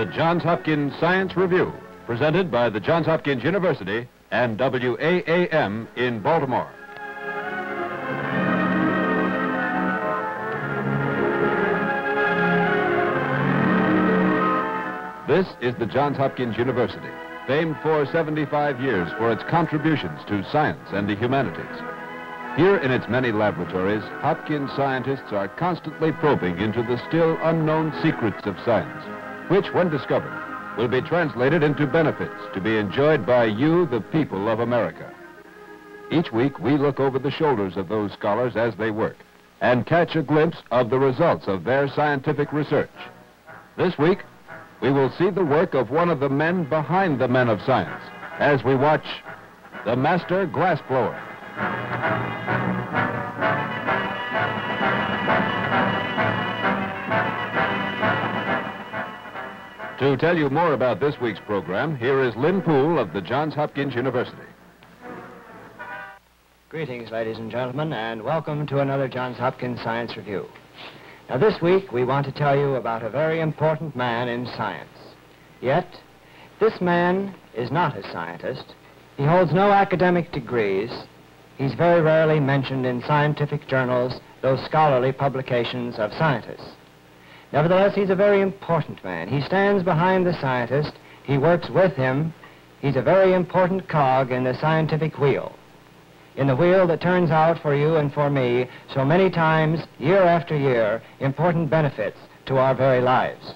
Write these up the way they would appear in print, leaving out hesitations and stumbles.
The Johns Hopkins Science Review, presented by the Johns Hopkins University and WAAM in Baltimore. This is the Johns Hopkins University, famed for 75 years for its contributions to science and the humanities. Here in its many laboratories, Hopkins scientists are constantly probing into the still unknown secrets of science, which, when discovered, will be translated into benefits to be enjoyed by you, the people of America. Each week, we look over the shoulders of those scholars as they work and catch a glimpse of the results of their scientific research. This week, we will see the work of one of the men behind the men of science as we watch the master glassblower. To tell you more about this week's program, here is Lynn Poole of the Johns Hopkins University. Greetings, ladies and gentlemen, and welcome to another Johns Hopkins Science Review. Now, this week, we want to tell you about a very important man in science. Yet, this man is not a scientist. He holds no academic degrees. He's very rarely mentioned in scientific journals, those scholarly publications of scientists. Nevertheless, he's a very important man. He stands behind the scientist. He works with him. He's a very important cog in the scientific wheel, in the wheel that turns out for you and for me so many times, year after year, important benefits to our very lives.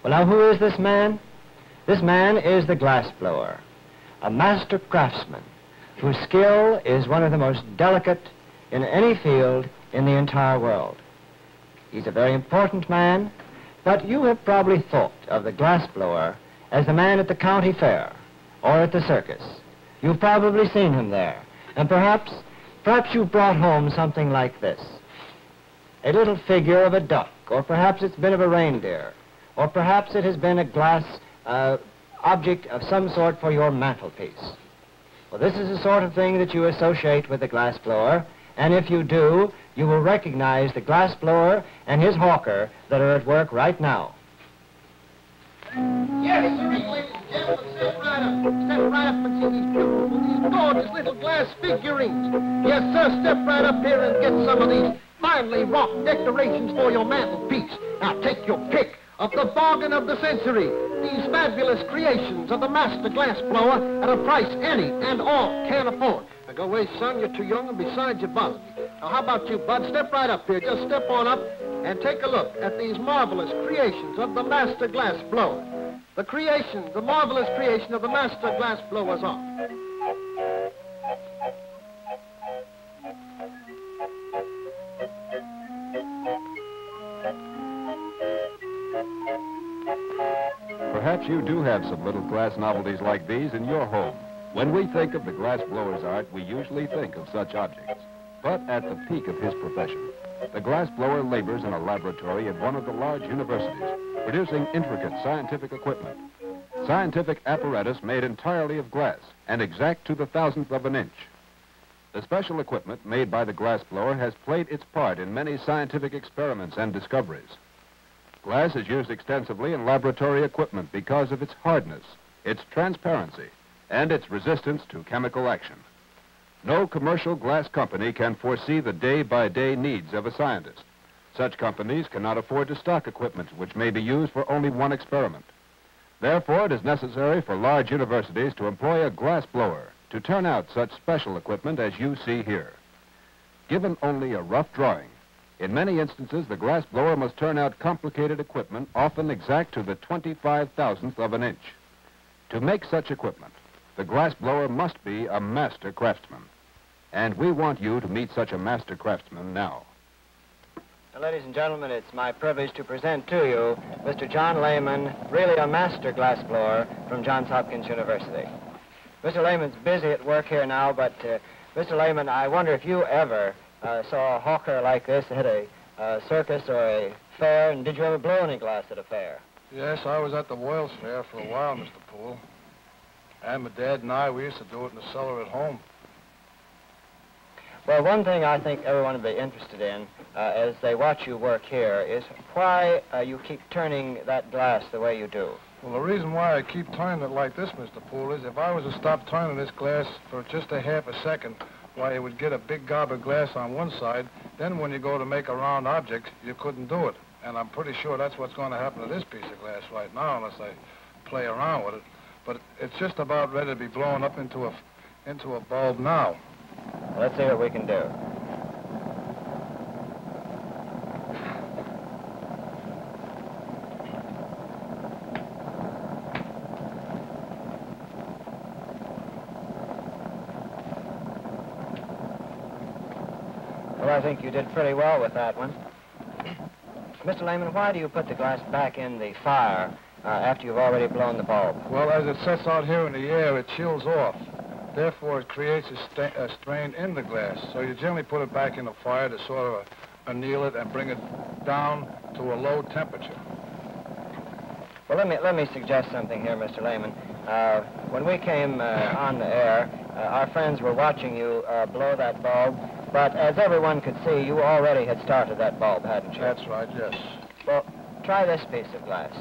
Well, now, who is this man? This man is the glassblower, a master craftsman whose skill is one of the most delicate in any field in the entire world. He's a very important man, but you have probably thought of the glassblower as the man at the county fair or at the circus. You've probably seen him there, and perhaps you've brought home something like this. A little figure of a duck, or perhaps it's been of a reindeer, or perhaps it has been a glass object of some sort for your mantelpiece. Well, this is the sort of thing that you associate with the glassblower, and if you do, you will recognize the glassblower and his hawker that are at work right now. Yes, sir, ladies and gentlemen, step right up. Step right up and see these beautiful, these gorgeous little glass figurines. Yes, sir, step right up here and get some of these finely wrought decorations for your mantelpiece. Now, take your pick of the bargain of the century. These fabulous creations of the master glassblower at a price any and all can afford. Now, go away, son, you're too young, and besides, you're bothering me. Now, how about you, Bud? Step right up here. Just step on up and take a look at these marvelous creations of the master glassblower. The marvelous creation of the master glassblower's art. Perhaps you do have some little glass novelties like these in your home. When we think of the glassblower's art, we usually think of such objects. But at the peak of his profession, the glassblower labors in a laboratory at one of the large universities, producing intricate scientific equipment. Scientific apparatus made entirely of glass and exact to the thousandth of an inch. The special equipment made by the glassblower has played its part in many scientific experiments and discoveries. Glass is used extensively in laboratory equipment because of its hardness, its transparency, and its resistance to chemical action. No commercial glass company can foresee the day-by-day needs of a scientist. Such companies cannot afford to stock equipment which may be used for only one experiment. Therefore, it is necessary for large universities to employ a glassblower to turn out such special equipment as you see here. Given only a rough drawing, in many instances, the glassblower must turn out complicated equipment, often exact to the 25,000th of an inch. To make such equipment, the glassblower must be a master craftsman. And we want you to meet such a master craftsman now. Now, ladies and gentlemen, it's my privilege to present to you Mr. John Lehman, really a master glassblower from Johns Hopkins University. Mr. Lehman's busy at work here now, but Mr. Lehman, I wonder if you ever saw a hawker like this at a circus or a fair, and did you ever blow any glass at a fair? Yes, I was at the Wales Fair for a while, Mr. Poole. And my dad and I, we used to do it in the cellar at home. Well, one thing I think everyone would be interested in as they watch you work here is why you keep turning that glass the way you do. Well, the reason why I keep turning it like this, Mr. Poole, is if I was to stop turning this glass for just a half a second, why, it would get a big gob of glass on one side. Then when you go to make a round object, you couldn't do it. And I'm pretty sure that's what's going to happen to this piece of glass right now, unless I play around with it. But it's just about ready to be blown up into a bulb now. Let's see what we can do. Well, I think you did pretty well with that one. Mr. Lehman, why do you put the glass back in the fire after you've already blown the bulb? Well, as it sets out here in the air, it chills off. Therefore, it creates a strain in the glass. So you generally put it back in the fire to sort of anneal it and bring it down to a low temperature. Well, let me suggest something here, Mr. Lehman. When we came on the air, our friends were watching you blow that bulb, but as everyone could see, you already had started that bulb, hadn't you? That's right, yes. Well, try this piece of glass.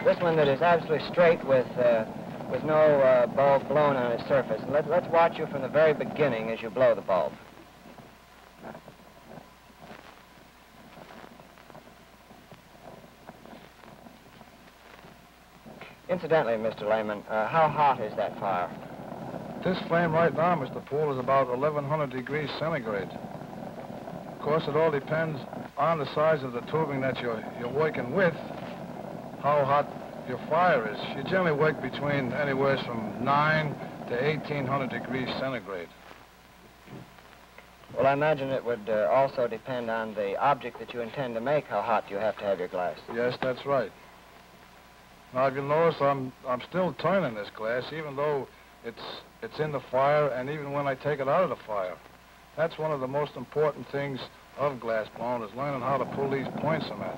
This one that is absolutely straight with no bulb blown on its surface. And let's watch you from the very beginning as you blow the bulb. Incidentally, Mr. Lehman, how hot is that fire? This flame right now, Mr. Poole, is about 1,100 degrees centigrade. Of course, it all depends on the size of the tubing that you're working with, how hot your fire is. You generally work between anywhere from 9 to 1,800 degrees centigrade. Well, I imagine it would also depend on the object that you intend to make, how hot you have to have your glass. Yes, that's right. Now, if you'll notice, I'm still turning this glass, even though it's in the fire, and even when I take it out of the fire. That's one of the most important things of glass blowing, is learning how to pull these points I'm at.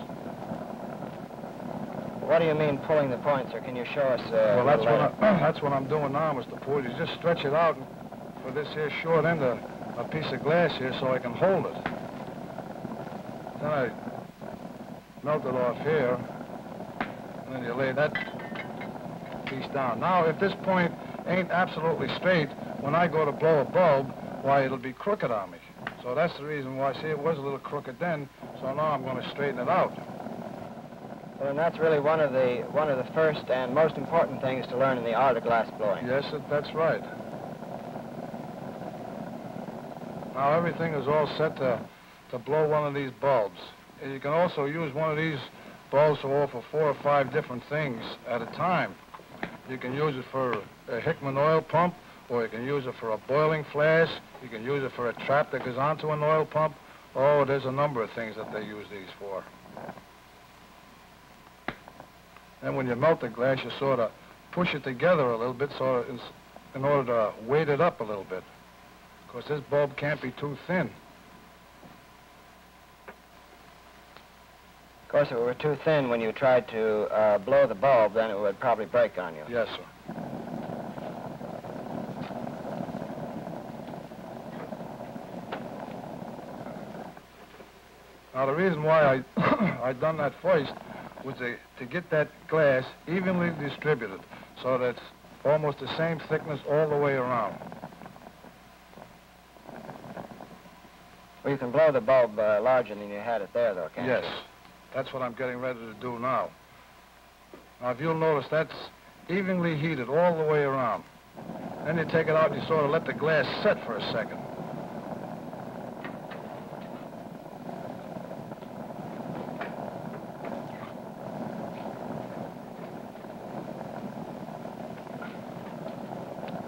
What do you mean pulling the points, or can you show us well, that's what I'm doing now, Mr. Poole. You just stretch it out for this here short end of a piece of glass here so I can hold it. Then I melt it off here, and then you lay that piece down. Now, if this point ain't absolutely straight, when I go to blow a bulb, why, it'll be crooked on me. So that's the reason why, see, it was a little crooked then, so now I'm going to straighten it out. Well, and that's really one of the first and most important things to learn in the art of glass blowing. Yes, that's right. Now everything is all set to blow one of these bulbs. And you can also use one of these bulbs to offer 4 or 5 different things at a time. You can use it for a Hickman oil pump, or you can use it for a boiling flash. You can use it for a trap that goes onto an oil pump. Oh, there's a number of things that they use these for. Then when you melt the glass, you sort of push it together a little bit in order to weight it up a little bit. Of course, this bulb can't be too thin. Of course, if it were too thin when you tried to blow the bulb, then it would probably break on you. Yes, sir. Now, the reason why I done that first was to get that glass evenly distributed so that it's almost the same thickness all the way around. Well, you can blow the bulb larger than you had it there, though, can't you? Yes. That's what I'm getting ready to do now. Now, if you'll notice, that's evenly heated all the way around. Then you take it out and you sort of let the glass set for a second.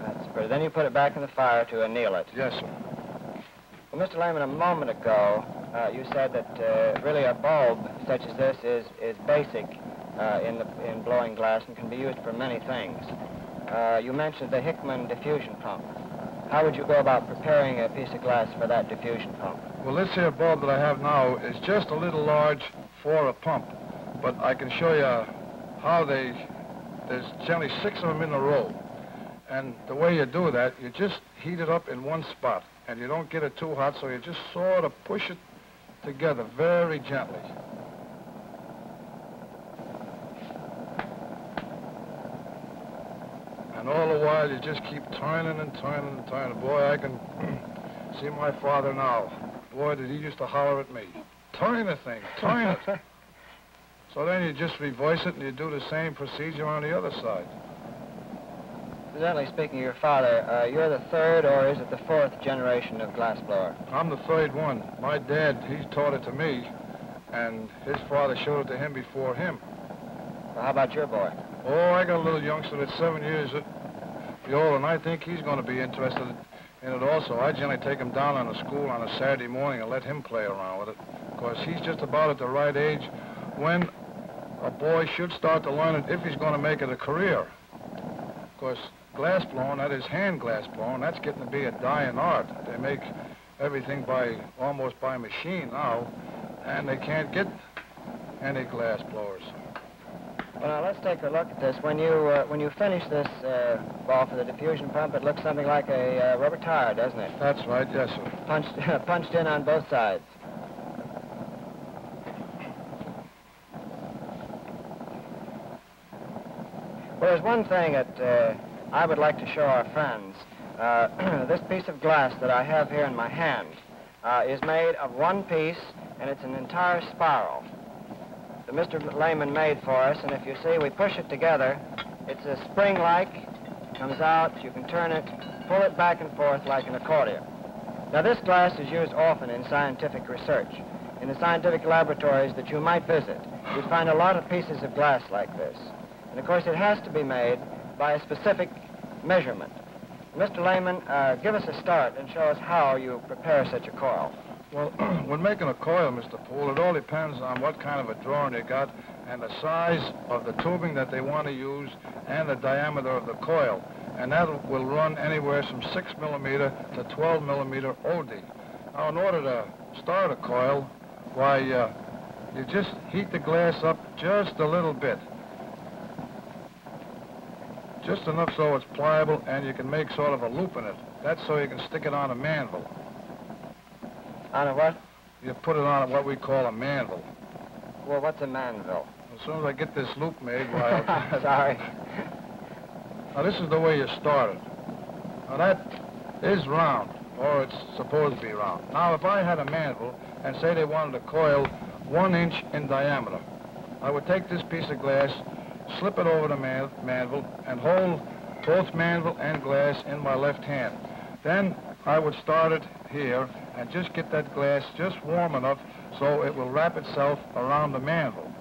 That's pretty. Then you put it back in the fire to anneal it. Yes, sir. Well, Mr. Lehman, a moment ago, you said that really a bulb such as this is basic in blowing glass and can be used for many things. You mentioned the Hickman diffusion pump. How would you go about preparing a piece of glass for that diffusion pump? Well, this here bulb that I have now is just a little large for a pump, but I can show you how there's generally 6 of them in a row. And the way you do that, you just heat it up in one spot. and you don't get it too hot, so you just sort of push it together very gently. And all the while, you just keep turning and turning and turning. Boy, I can see my father now. Boy, did he used to holler at me. Turn the thing, turn it. So then you just reverse it, and you do the same procedure on the other side. Incidentally speaking of your father, you're the third, or is it the fourth generation of glassblower? I'm the third one. My dad, he taught it to me, and his father showed it to him before him. Well, how about your boy? Oh, I got a little youngster that's 7 years old, and I think he's going to be interested in it also. I generally take him down on the school on a Saturday morning and let him play around with it, because he's just about at the right age when a boy should start to learn it if he's going to make it a career. Of course, glass blowing, that is hand glass blowing, that's getting to be a dying art. They make everything almost by machine now, and they can't get any glass blowers. Well, now, let's take a look at this. When you finish this ball for the diffusion pump, it looks something like a rubber tire, doesn't it? That's right, yes, sir. Punched in on both sides. Well, there's one thing that I would like to show our friends. This piece of glass that I have here in my hand is made of one piece, and it's an entire spiral that Mr. Lehman made for us, and if you see, we push it together. It's a spring-like, comes out, you can turn it, pull it back and forth like an accordion. Now, this glass is used often in scientific research. In the scientific laboratories that you might visit, you'd find a lot of pieces of glass like this. And of course, it has to be made by a specific measurement. Mr. Lehman, give us a start and show us how you prepare such a coil. Well, when making a coil, Mr. Poole, it all depends on what kind of a drawing you got and the size of the tubing that they want to use and the diameter of the coil. And that will run anywhere from 6 millimeter to 12 millimeter OD. Now, in order to start a coil, why, you just heat the glass up just a little bit. Just enough so it's pliable and you can make sort of a loop in it. That's so you can stick it on a manville. On a what? You put it on what we call a manville. Well, what's a manville? As soon as I get this loop made, why... Sorry. Now, this is the way you start it. Now, that is round, or it's supposed to be round. Now, if I had a manville, and say they wanted a coil 1 inch in diameter, I would take this piece of glass, slip it over the manville, and hold both manville and glass in my left hand. Then I would start it here and just get that glass just warm enough so it will wrap itself around the manville.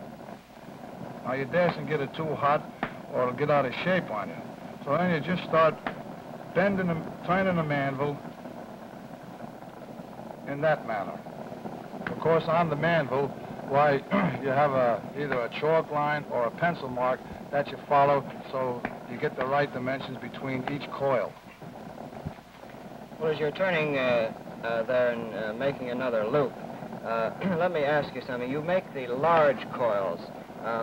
Now, you dasn't get it too hot or it'll get out of shape on you. So then you just start turning the manville in that manner. Of course, on the manville, why, you have either a chalk line or a pencil mark that you follow so you get the right dimensions between each coil. Well, as you're turning there and making another loop, let me ask you something. You make the large coils,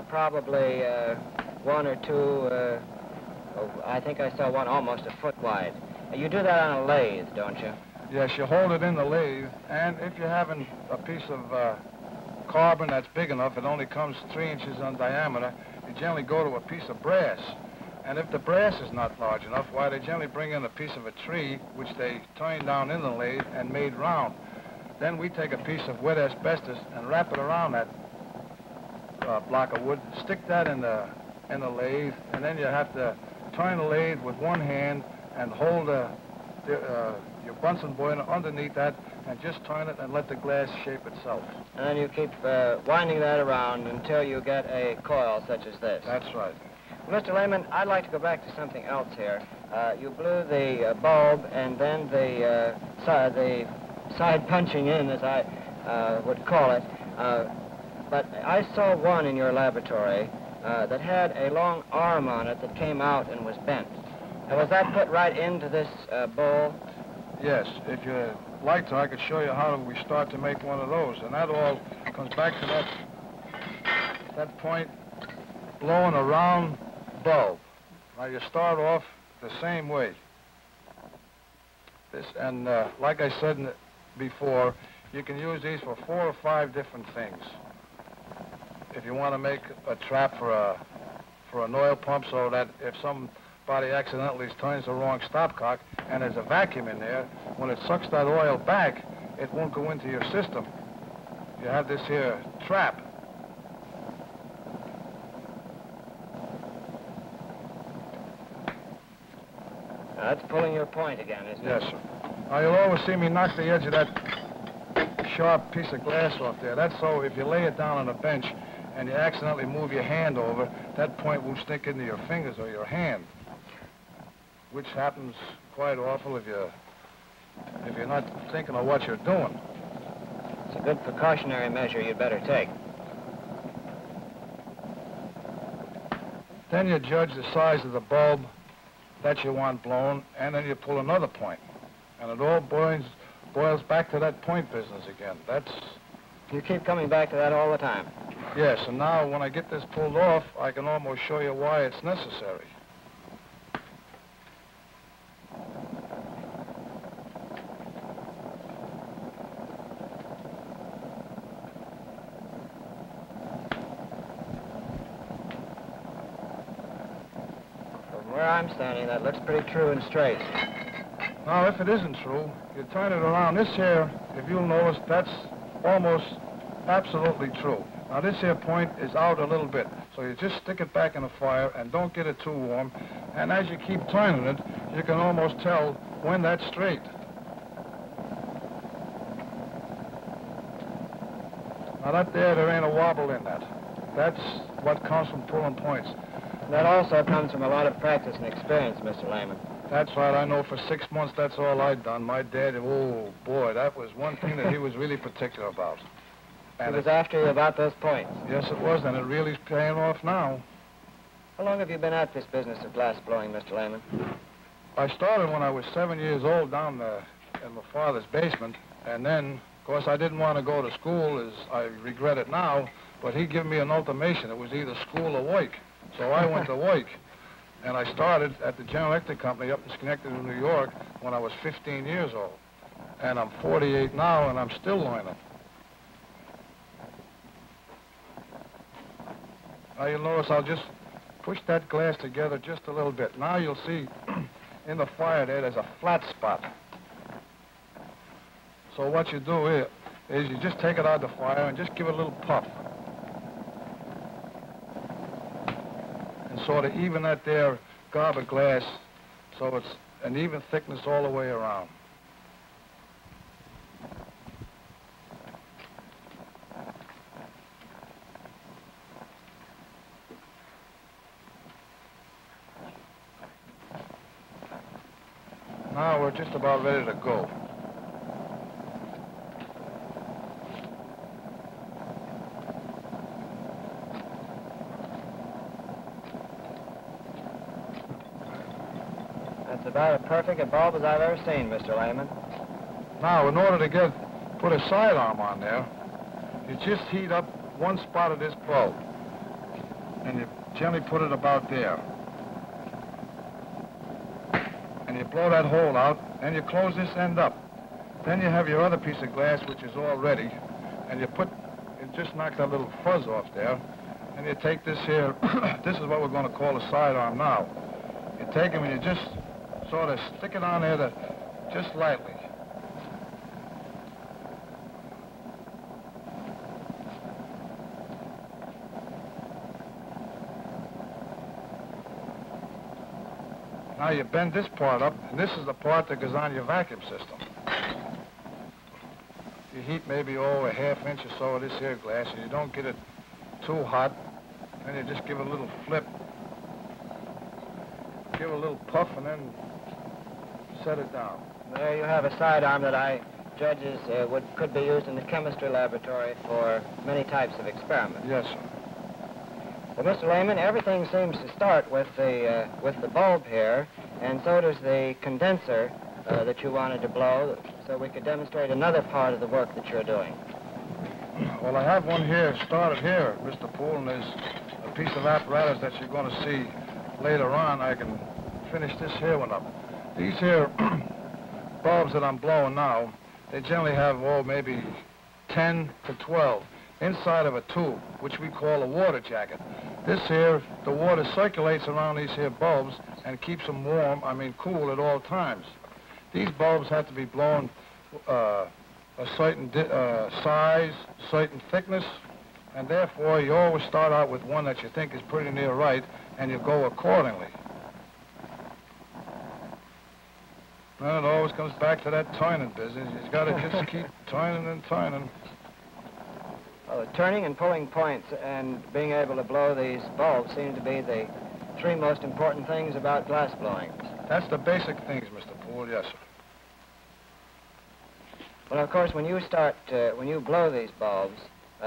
probably 1 or 2, I think I saw one almost a foot wide. You do that on a lathe, don't you? Yes, you hold it in the lathe, and if you're having a piece of carbon that's big enough, it only comes 3 inches in diameter, you generally go to a piece of brass. And if the brass is not large enough, why, they generally bring in a piece of a tree, which they turn down in the lathe and made round. Then we take a piece of wet asbestos and wrap it around that block of wood, stick that in the lathe, and then you have to turn the lathe with one hand and hold your Bunsen boiler underneath that and just turn it and let the glass shape itself. And then you keep winding that around until you get a coil such as this. That's right. Mr. Lehman, I'd like to go back to something else here. You blew the bulb and then the side punching in, as I would call it. But I saw one in your laboratory that had a long arm on it that came out and was bent. Now, was that put right into this bowl? Yes. If you like to, I could show you how we start to make one of those. And that all comes back to that point, blowing a round bulb. Now, you start off the same way. And like I said before, you can use these for 4 or 5 different things. If you want to make a trap for an oil pump so that if somebody accidentally turns the wrong stopcock and there's a vacuum in there, when it sucks that oil back, it won't go into your system. You have this here trap. Now, that's pulling your point again, isn't it? Yes, sir. Now, you'll always see me knock the edge of that sharp piece of glass off there. That's so if you lay it down on a bench and you accidentally move your hand over, that point won't stick into your fingers or your hand, which happens quite awful if you're not thinking of what you're doing. It's a good precautionary measure you'd better take. Then you judge the size of the bulb that you want blown, and then you pull another point. And it all boils back to that point business again. You keep coming back to that all the time. Yes, and now when I get this pulled off, I can almost show you why it's necessary. From where I'm standing, that looks pretty true and straight. Now, if it isn't true, you turn it around. This here, if you'll notice, that's almost absolutely true. Now, this here point is out a little bit, so you just stick it back in the fire and don't get it too warm. And as you keep turning it, you can almost tell when that's straight. Now, there ain't a wobble in that. That's what comes from pulling points. That also comes from a lot of practice and experience, Mr. Lehman. That's right. I know for 6 months that's all I'd done. My dad, oh, boy, that was one thing that he was really particular about. He was after you about those points. Yes, it was, and it really's paying off now. How long have you been at this business of glass blowing, Mr. Lehman? I started when I was 7 years old down in my father's basement, and then, of course, I didn't want to go to school, as I regret it now, but he gave me an ultimatum. It was either school or work. So I went to work, and I started at the General Electric Company up in Schenectady, New York, when I was 15 years old. And I'm 48 now, and I'm still learning. Now you'll notice I'll just push that glass together just a little bit. Now you'll see in the fire there's a flat spot. So what you do here is you just take it out of the fire and just give it a little puff. And sort of even that there gob of glass so it's an even thickness all the way around. Now we're just about ready to go. That's about as perfect a bulb as I've ever seen, Mr. Lehman. Now, in order to put a sidearm on there, you just heat up one spot of this bulb, and you gently put it about there. And you blow that hole out, and you close this end up. Then you have your other piece of glass, which is all ready, and you just knock that little fuzz off there, and you take this here, this is what we're going to call a sidearm now. You take them and you just sort of stick it on there just lightly. Now you bend this part up, and this is the part that goes on your vacuum system. You heat maybe a half inch or so of this here glass, and you don't get it too hot. Then you just give it a little flip, give it a little puff, and then set it down. There you have a sidearm that I judge could be used in the chemistry laboratory for many types of experiments. Yes, sir. Well, Mr. Lehman, everything seems to start with the bulb here, and so does the condenser that you wanted to blow, so we could demonstrate another part of the work that you're doing. Well, I have one here, started here, Mr. Poole, and there's a piece of apparatus that you're going to see later on. I can finish this here one up. These here bulbs that I'm blowing now, they generally have, oh, maybe 10 to 12 inside of a tube, which we call a water jacket. This here, the water circulates around these here bulbs and keeps them warm, cool at all times. These bulbs have to be blown a certain size, certain thickness, and therefore you always start out with one that you think is pretty near right, and you go accordingly. And it always comes back to that turning business. You've got to just keep turning and turning. Well, turning and pulling points and being able to blow these bulbs seem to be the three most important things about glass blowing. That's the basic things, Mr. Poole, yes, sir. Well, of course, when you blow these bulbs,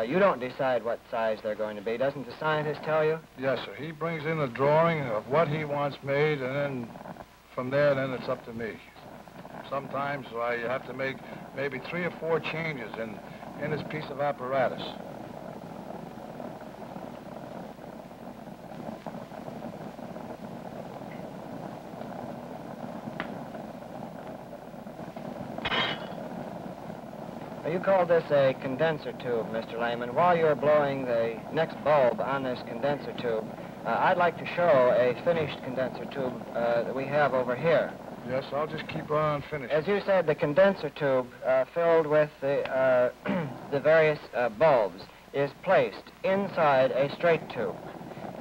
you don't decide what size they're going to be. Doesn't the scientist tell you? Yes, sir. He brings in a drawing of what he wants made, and then from there, then it's up to me. Sometimes I have to make maybe 3 or 4 changes in this piece of apparatus. You call this a condenser tube, Mr. Lehman. While you're blowing the next bulb on this condenser tube, I'd like to show a finished condenser tube that we have over here. Yes, I'll just keep on finishing. As you said, the condenser tube filled with the, the various bulbs is placed inside a straight tube.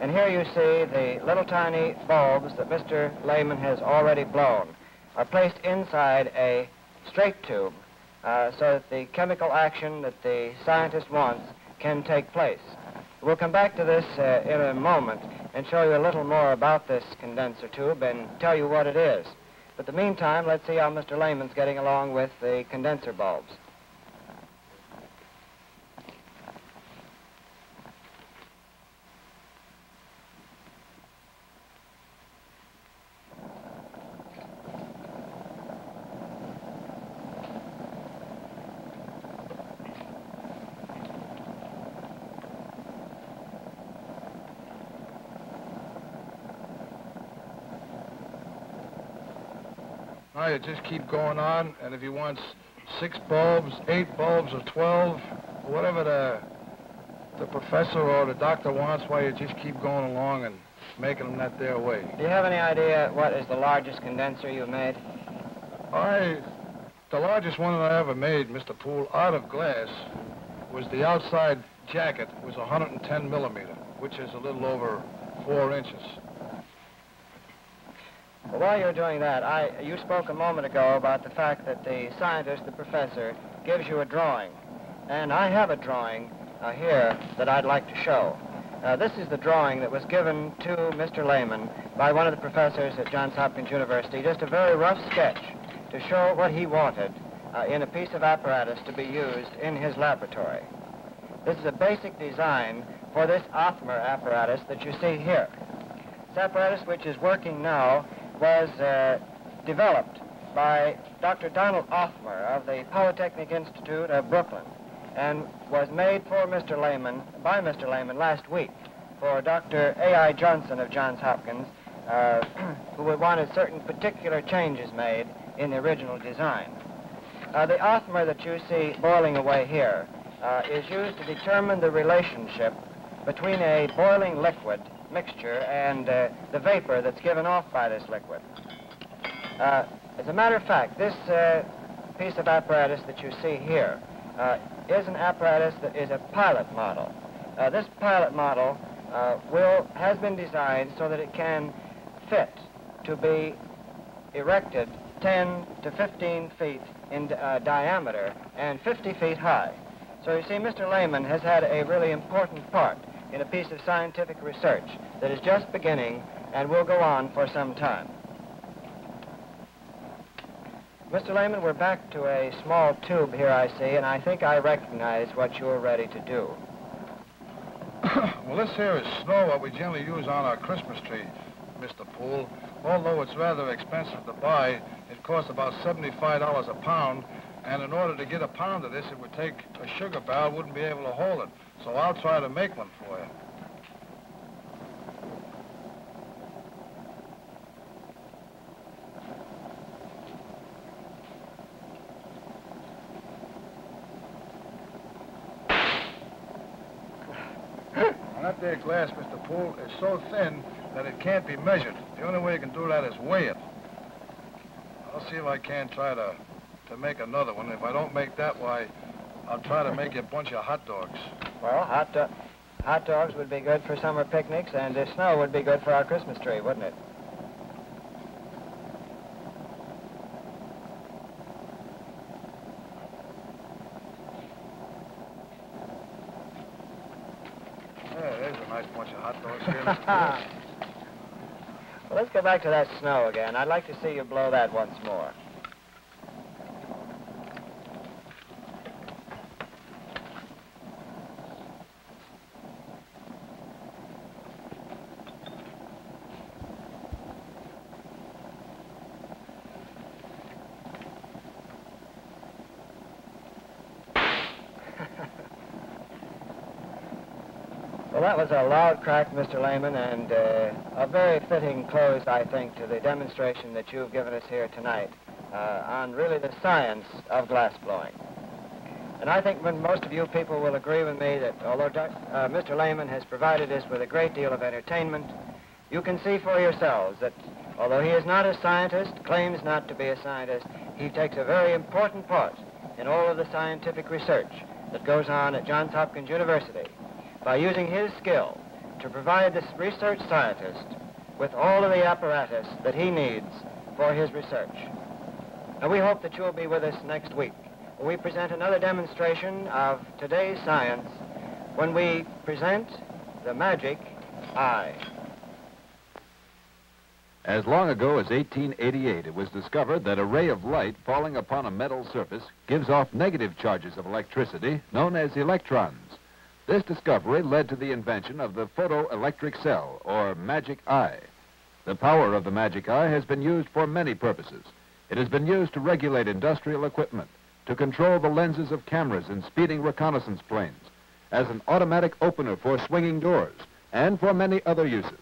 And here you see the little tiny bulbs that Mr. Lehman has already blown are placed inside a straight tube so that the chemical action that the scientist wants can take place. We'll come back to this in a moment and show you a little more about this condenser tube and tell you what it is. But in the meantime, let's see how Mr. Lehman's getting along with the condenser bulbs. Now you just keep going on, and if he wants 6 bulbs, 8 bulbs, or 12, whatever the professor or the doctor wants, why you just keep going along and making them that their way. Do you have any idea what is the largest condenser you've made? The largest one that I ever made, Mr. Poole, out of glass, was the outside jacket was 110 millimeter, which is a little over 4 inches. Well, while you're doing that, you spoke a moment ago about the fact that the scientist, the professor, gives you a drawing. And I have a drawing here that I'd like to show. This is the drawing that was given to Mr. Lehman by one of the professors at Johns Hopkins University, just a very rough sketch to show what he wanted in a piece of apparatus to be used in his laboratory. This is a basic design for this Othmer apparatus that you see here. This apparatus, which is working now, was developed by Dr. Donald Othmer of the Polytechnic Institute of Brooklyn and was made for Mr. Lehman, by Mr. Lehman last week for Dr. A.I. Johnson of Johns Hopkins, who wanted certain particular changes made in the original design. The Othmer that you see boiling away here is used to determine the relationship between a boiling liquid mixture and the vapor that's given off by this liquid. As a matter of fact, this piece of apparatus that you see here is an apparatus that is a pilot model. This pilot model has been designed so that it can fit to be erected 10 to 15 feet in diameter and 50 feet high. So you see, Mr. Lehman has had a really important part in a piece of scientific research that is just beginning and will go on for some time. Mr. Lehman, we're back to a small tube here, I see, and I think I recognize what you're ready to do. Well, this here is snow, what we generally use on our Christmas tree, Mr. Poole. Although it's rather expensive to buy, it costs about $75 a pound, and in order to get a pound of this, it would take a sugar barrel, wouldn't be able to hold it. So I'll try to make one for you. That there glass, Mr. Poole, is so thin that it can't be measured. The only way you can do that is weigh it. I'll see if I can try to make another one. If I don't make that, why, I'll try to make you a bunch of hot dogs. Well, hot dogs would be good for summer picnics, and the snow would be good for our Christmas tree, wouldn't it? Yeah, there's a nice bunch of hot dogs here, Mr. Poole. Well, let's go back to that snow again. I'd like to see you blow that once more. Well, that was a loud crack, Mr. Lehman, and a very fitting close, I think, to the demonstration that you've given us here tonight on really the science of glass blowing. And I think most of you people will agree with me that although Mr. Lehman has provided us with a great deal of entertainment, you can see for yourselves that although he is not a scientist, claims not to be a scientist, he takes a very important part in all of the scientific research that goes on at Johns Hopkins University, by using his skill to provide this research scientist with all of the apparatus that he needs for his research. And we hope that you'll be with us next week, when we present another demonstration of today's science, when we present the magic eye. As long ago as 1888, it was discovered that a ray of light falling upon a metal surface gives off negative charges of electricity known as electrons. This discovery led to the invention of the photoelectric cell, or magic eye. The power of the magic eye has been used for many purposes. It has been used to regulate industrial equipment, to control the lenses of cameras in speeding reconnaissance planes, as an automatic opener for swinging doors, and for many other uses.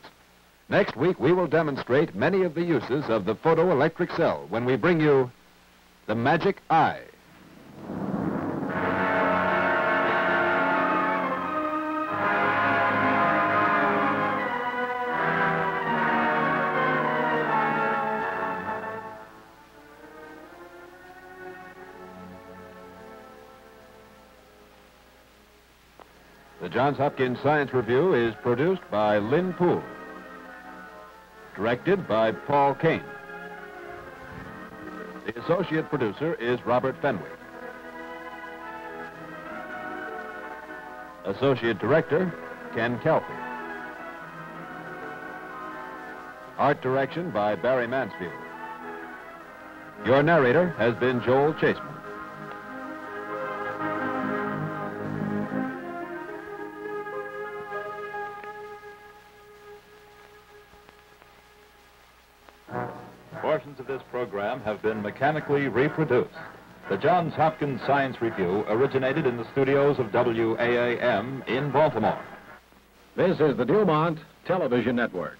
Next week, we will demonstrate many of the uses of the photoelectric cell when we bring you the magic eye. The Johns Hopkins Science Review is produced by Lynn Poole. Directed by Paul Kane. The associate producer is Robert Fenwick. Associate director, Ken Kelpie. Art direction by Barry Mansfield. Your narrator has been Joel Chaseman. Portions of this program have been mechanically reproduced. The Johns Hopkins Science Review originated in the studios of WAAM in Baltimore. This is the DuMont Television Network.